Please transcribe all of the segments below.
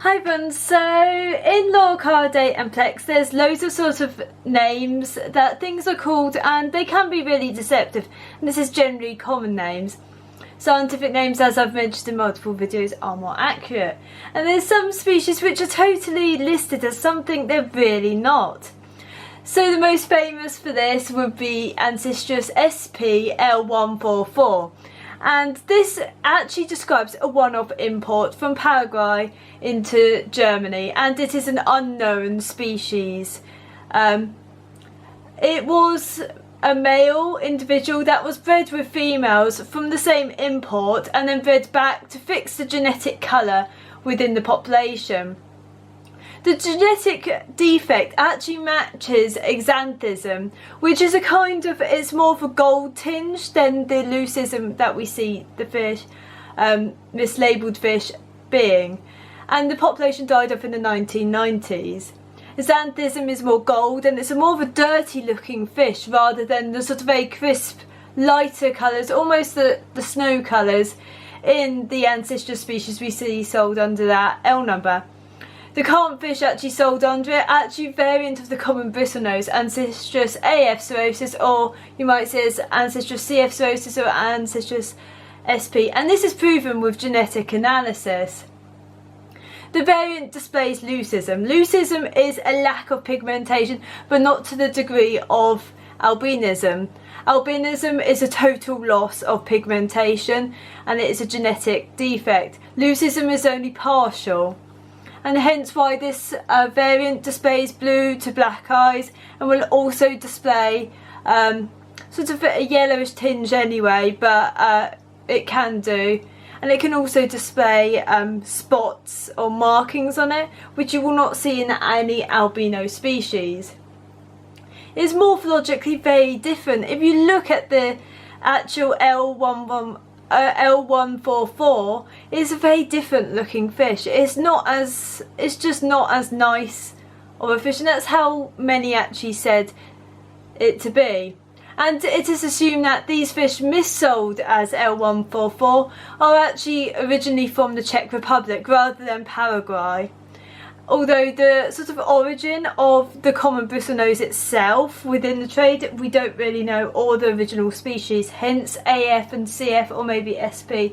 Hi everyone, so in Loricariidae and plex there's loads of sort of names that things are called and they can be really deceptive, and this is generally common names. Scientific names, as I've mentioned in multiple videos, are more accurate, and there's some species which are totally listed as something they're really not. So the most famous for this would be Ancistrus SP L144. And this actually describes a one-off import from Paraguay into Germany, and it is an unknown species. It was a male individual that was bred with females from the same import and then bred back to fix the genetic colour within the population. The genetic defect actually matches xanthism, which is a kind of, it's more of a gold tinge than the leucism that we see the fish, mislabeled fish being. And the population died off in the 1990s. Xanthism is more gold and it's a more of a dirty looking fish rather than the sort of very crisp, lighter colours, almost the snow colours in the Ancistrus species we see sold under that L number. The current fish actually sold under it, actually variant of the common bristlenose, Ancistrus AF cirrhosus, or you might say as Ancistrus CF cirrhosus or Ancistrus SP, and this is proven with genetic analysis. The variant displays leucism. Leucism is a lack of pigmentation, but not to the degree of albinism. Albinism is a total loss of pigmentation, and it is a genetic defect. Leucism is only partial, and hence why this variant displays blue to black eyes and will also display sort of a yellowish tinge anyway, but it can do. And it can also display spots or markings on it, which you will not see in any albino species. It is morphologically very different. If you look at the actual L144, it's a very different looking fish. It's just not as nice of a fish, and that's how many actually said it to be. And it is assumed that these fish missold as L144 are actually originally from the Czech Republic rather than Paraguay. Although the sort of origin of the common bristlenose itself within the trade we don't really know, or the original species, hence AF and CF or maybe SP,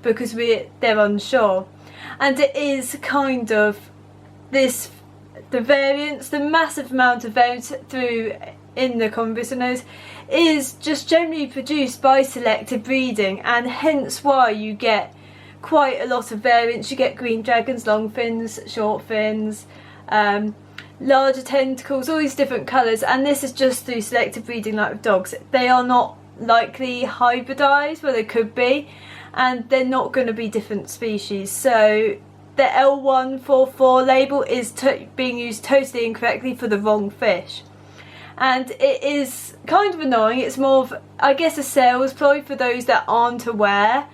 because they're unsure. And it is kind of this, the variance, the massive amount of variance through in the common bristlenose is just generally produced by selective breeding, and hence why you get quite a lot of variants. You get green dragons, long fins, short fins, larger tentacles, all these different colours, and this is just through selective breeding like with dogs. They are not likely hybridised, well they could be, and they're not going to be different species. So the L144 label is being used totally incorrectly for the wrong fish. And it is kind of annoying. It's more of, I guess, a sales ploy for those that aren't aware.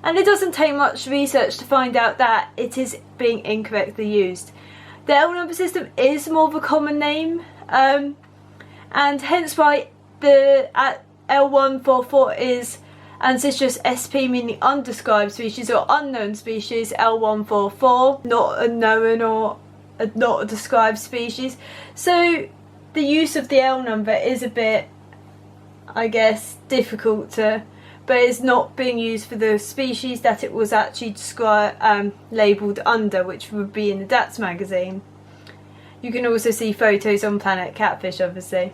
And it doesn't take much research to find out that it is being incorrectly used. The L number system is more of a common name, and hence why the L144 is Ancistrus SP, meaning undescribed species or unknown species, L144, not a known or not a described species. So the use of the L number is a bit, I guess, difficult to, but it's not being used for the species that it was actually labelled under, which would be in the DATS magazine. You can also see photos on Planet Catfish, obviously.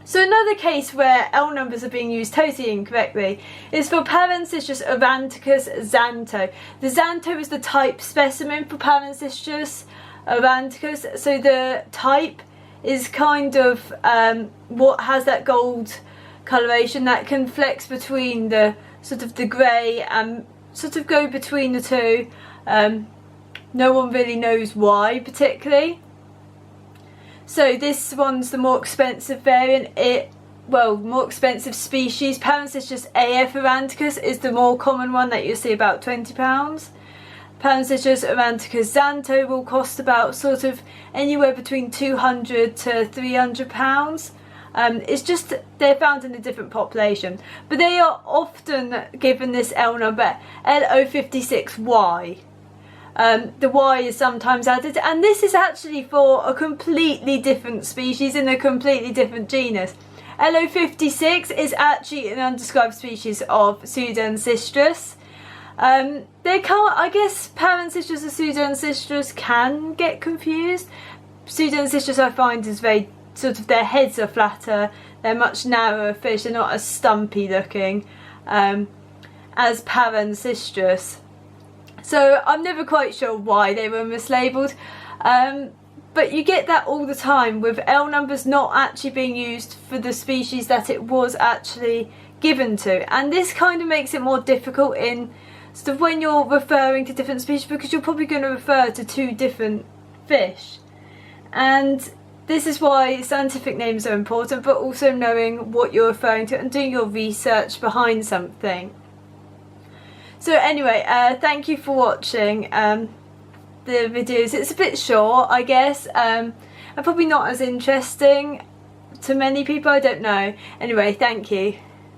So another case where L numbers are being used totally incorrectly is for Parancistrus auranticus xanto. The xanto is the type specimen for Parancistrus auranticus, so the type is kind of what has that gold coloration that can flex between the sort of the grey and sort of go between the two. No one really knows why particularly. So this one's the more expensive variant. More expensive species. Parancistrus AF auranticus is the more common one that you'll see, about £20. Parancistrus auranticus xanto will cost about sort of anywhere between £200 to £300. It's just they're found in a different population, but they are often given this L number L056Y. The Y is sometimes added, and this is actually for a completely different species in a completely different genus. L056 is actually an undescribed species of Ancistrus. They can't, I guess Parancistrus and Ancistrus can get confused. Ancistrus I find is very sort of, their heads are flatter, they're much narrower fish, they're not as stumpy looking as Parancistrus. So I'm never quite sure why they were mislabelled, but you get that all the time with L numbers not actually being used for the species that it was actually given to, and this kind of makes it more difficult in sort of when you're referring to different species, because you're probably going to refer to two different fish, and this is why scientific names are important, but also knowing what you're referring to and doing your research behind something. So anyway, thank you for watching the videos. It's a bit short, I guess, and probably not as interesting to many people, I don't know. Anyway, thank you.